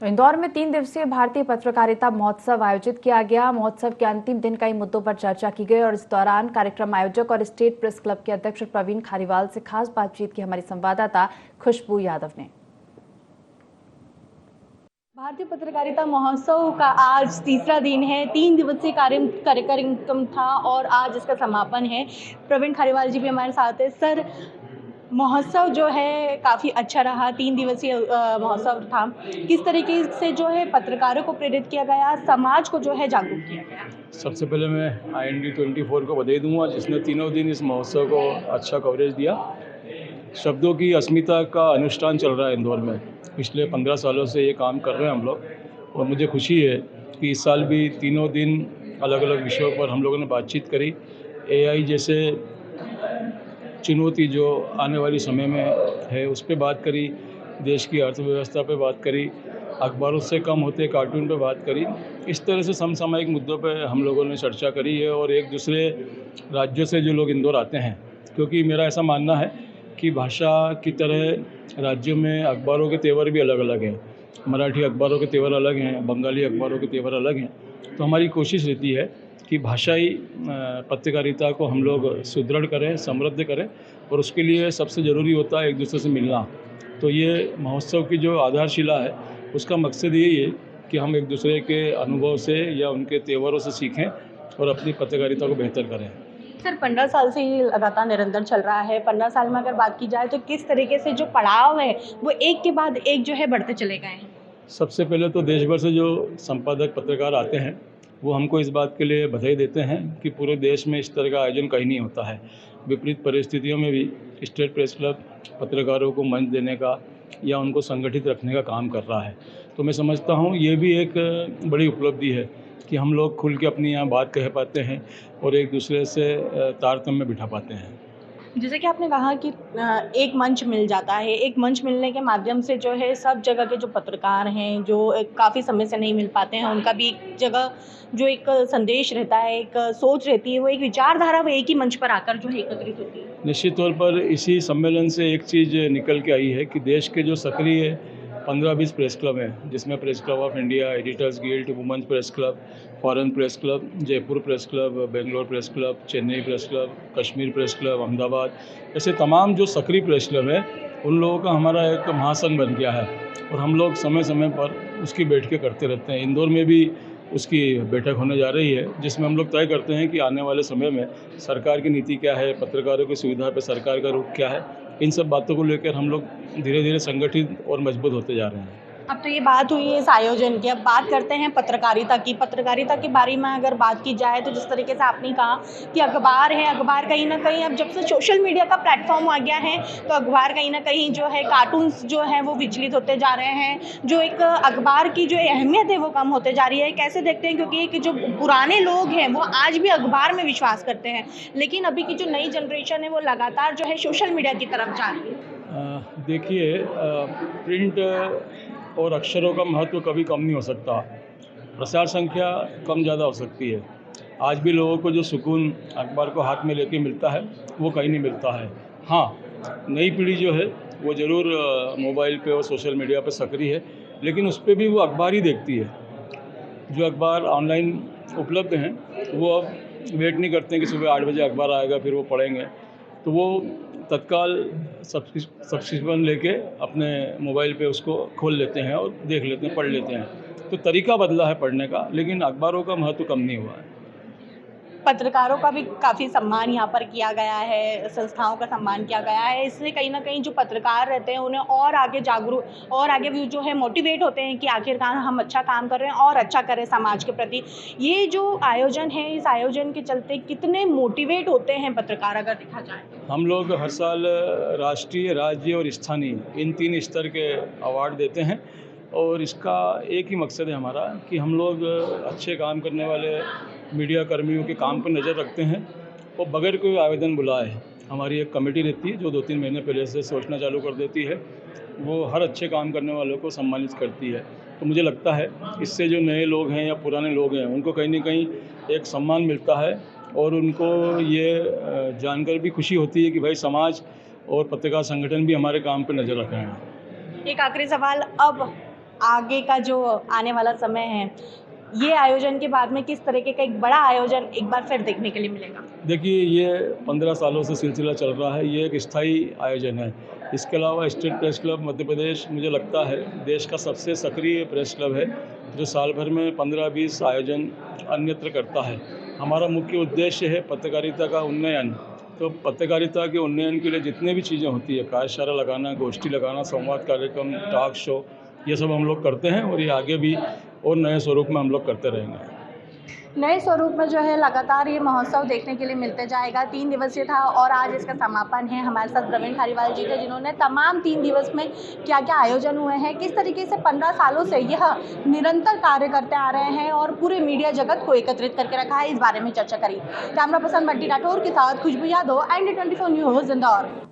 इंदौर में 3 दिवसीय भारतीय पत्रकारिता महोत्सव आयोजित किया गया। महोत्सव के अंतिम दिन कई मुद्दों पर चर्चा की गई और इस दौरान कार्यक्रम आयोजक और स्टेट प्रेस क्लब के अध्यक्ष प्रवीण खारीवाल से खास बातचीत की हमारी संवाददाता खुशबू यादव ने। भारतीय पत्रकारिता महोत्सव का आज तीसरा दिन है। 3 दिवसीय कार्यक्रम था और आज इसका समापन है। प्रवीण खारीवाल जी भी हमारे साथ है। सर, महोत्सव जो है काफ़ी अच्छा रहा। 3 दिवसीय महोत्सव था। किस तरीके से जो है पत्रकारों को प्रेरित किया गया, समाज को जो है जागरूक किया गया? सबसे पहले मैं IND 24 को बधाई दूंगा जिसने तीनों दिन इस महोत्सव को अच्छा कवरेज दिया। शब्दों की अस्मिता का अनुष्ठान चल रहा है इंदौर में। पिछले 15 सालों से ये काम कर रहे हैं हम लोग और मुझे खुशी है कि इस साल भी तीनों दिन अलग अलग विषयों पर हम लोगों ने बातचीत करी। AI जैसे चुनौती जो आने वाली समय में है उस पर बात करी, देश की अर्थव्यवस्था पे बात करी, अखबारों से कम होते कार्टून पे बात करी। इस तरह से समसामयिक मुद्दों पे हम लोगों ने चर्चा करी है और एक दूसरे राज्यों से जो लोग इंदौर आते हैं, क्योंकि मेरा ऐसा मानना है कि भाषा की तरह राज्यों में अखबारों के तेवर भी अलग अलग हैं। मराठी अखबारों के तेवर अलग हैं, बंगाली अखबारों के तेवर अलग हैं। तो हमारी कोशिश रहती है कि भाषाई पत्रकारिता को हम लोग सुदृढ़ करें, समृद्ध करें और उसके लिए सबसे ज़रूरी होता है एक दूसरे से मिलना। तो ये महोत्सव की जो आधारशिला है उसका मकसद यही है कि हम एक दूसरे के अनुभव से या उनके तेवरों से सीखें और अपनी पत्रकारिता को बेहतर करें। सर, 15 साल से ये लगातार निरंतर चल रहा है। 15 साल में अगर बात की जाए तो किस तरीके से जो पड़ाव है वो एक के बाद एक जो है बढ़ते चले गए हैं? सबसे पहले तो देश भर से जो संपादक पत्रकार आते हैं वो हमको इस बात के लिए बधाई देते हैं कि पूरे देश में इस तरह का आयोजन कहीं नहीं होता है। विपरीत परिस्थितियों में भी स्टेट प्रेस क्लब पत्रकारों को मंच देने का या उनको संगठित रखने का काम कर रहा है। तो मैं समझता हूँ ये भी एक बड़ी उपलब्धि है कि हम लोग खुल के अपनी यहाँ बात कह पाते हैं और एक दूसरे से तारतम्य बिठा पाते हैं। जैसे कि आपने कहा कि एक मंच मिल जाता है। एक मंच मिलने के माध्यम से जो है सब जगह के जो पत्रकार हैं, जो काफ़ी समय से नहीं मिल पाते हैं, उनका भी एक जगह जो एक संदेश रहता है, एक सोच रहती है, वो एक विचारधारा वो एक ही मंच पर आकर जो है एकत्रित होती है। निश्चित तौर पर इसी सम्मेलन से एक चीज़ निकल के आई है कि देश के जो सक्रिय 15-20 प्रेस क्लब हैं, जिसमें press club of India, editors guild, women's press club, foreign press club, Jaipur press club, Bangalore press club, Chennai press club, Kashmir press club, Ahmedabad, ऐसे तमाम जो सक्रिय प्रेस क्लब हैं उन लोगों का हमारा एक महासंघ बन गया है और हम लोग समय समय पर उसकी बैठकें करते रहते हैं। इंदौर में भी उसकी बैठक होने जा रही है जिसमें हम लोग तय करते हैं कि आने वाले समय में सरकार की नीति क्या है, पत्रकारों की सुविधा पर सरकार का रुख क्या है। इन सब बातों को लेकर हम लोग धीरे धीरे संगठित और मजबूत होते जा रहे हैं। अब तो ये बात हुई है इस आयोजन की, अब बात करते हैं पत्रकारिता की। पत्रकारिता के बारे में अगर बात की जाए तो जिस तरीके से आपने कहा कि अखबार है, अखबार कहीं ना कहीं अब जब से सोशल मीडिया का प्लेटफॉर्म आ गया है तो अखबार कहीं ना कहीं जो है कार्टून्स जो हैं वो विचलित होते जा रहे हैं। जो एक अखबार की जो अहमियत है वो कम होते जा रही है। कैसे देखते हैं, क्योंकि एक जो पुराने लोग हैं वो आज भी अखबार में विश्वास करते हैं, लेकिन अभी की जो नई जनरेशन है वो लगातार जो है सोशल मीडिया की तरफ जा रही है। देखिए, प्रिंट और अक्षरों का महत्व कभी कम नहीं हो सकता। प्रसार संख्या कम ज़्यादा हो सकती है। आज भी लोगों को जो सुकून अखबार को हाथ में लेके मिलता है वो कहीं नहीं मिलता है। हाँ, नई पीढ़ी जो है वो ज़रूर मोबाइल पे और सोशल मीडिया पे सक्रिय है, लेकिन उस पर भी वो अखबार ही देखती है। जो अखबार ऑनलाइन उपलब्ध हैं वो अब वेट नहीं करते हैं कि सुबह 8 बजे अखबार आएगा फिर वो पढ़ेंगे, तो वो तत्काल सब्सक्रिप्शन लेके अपने मोबाइल पे उसको खोल लेते हैं और देख लेते हैं, पढ़ लेते हैं। तो तरीका बदला है पढ़ने का, लेकिन अखबारों का महत्व कम नहीं हुआ है। पत्रकारों का भी काफ़ी सम्मान यहाँ पर किया गया है, संस्थाओं का सम्मान किया गया है। इससे कहीं ना कहीं जो पत्रकार रहते हैं उन्हें और आगे जागरूक और आगे भी जो है मोटिवेट होते हैं कि आखिरकार हम अच्छा काम कर रहे हैं और अच्छा करें समाज के प्रति। ये जो आयोजन है, इस आयोजन के चलते कितने मोटिवेट होते हैं पत्रकार अगर देखा जाए? हम लोग हर साल राष्ट्रीय, राज्य और स्थानीय इन 3 स्तर के अवार्ड देते हैं और इसका एक ही मकसद है हमारा कि हम लोग अच्छे काम करने वाले मीडिया कर्मियों के काम पर नज़र रखते हैं और बगैर कोई आवेदन बुलाए हमारी एक कमेटी रहती है जो 2-3 महीने पहले से सोचना चालू कर देती है। वो हर अच्छे काम करने वालों को सम्मानित करती है। तो मुझे लगता है इससे जो नए लोग हैं या पुराने लोग हैं उनको कहीं ना कहीं एक सम्मान मिलता है और उनको ये जानकर भी खुशी होती है कि भाई समाज और पत्रकार संगठन भी हमारे काम पर नज़र रख रहे हैं। एक आखिरी सवाल, अब आगे का जो आने वाला समय है, ये आयोजन के बाद में किस तरीके का एक बड़ा आयोजन एक बार फिर देखने के लिए मिलेगा? देखिए, ये 15 सालों से सिलसिला चल रहा है, ये एक स्थायी आयोजन है। इसके अलावा state press club Madhya Pradesh मुझे लगता है देश का सबसे सक्रिय प्रेस क्लब है, जो साल भर में 15-20 आयोजन अन्यत्र करता है। हमारा मुख्य उद्देश्य है पत्रकारिता का उन्नयन। तो पत्रकारिता के उन्नयन के लिए जितने भी चीज़ें होती है, कार्यशाला लगाना, गोष्ठी लगाना, संवाद कार्यक्रम, टॉक शो, ये सब हम लोग करते हैं और ये आगे भी और नए स्वरूप में हम लोग करते रहेंगे। नए स्वरूप में जो है लगातार ये महोत्सव देखने के लिए मिलते जाएगा। 3 दिवसीय था और आज इसका समापन है। हमारे साथ प्रवीण खारीवाल जी थे, जिन्होंने तमाम 3 दिवस में क्या-क्या आयोजन हुए हैं, किस तरीके से 15 सालों से यह निरंतर कार्य करते आ रहे हैं और पूरे मीडिया जगत को एकत्रित करके रखा है, इस बारे में चर्चा करी। कैमरा पर्सन बंटी राठौर के साथ खुशबू यादव, ND24 न्यूज़, इंदौर।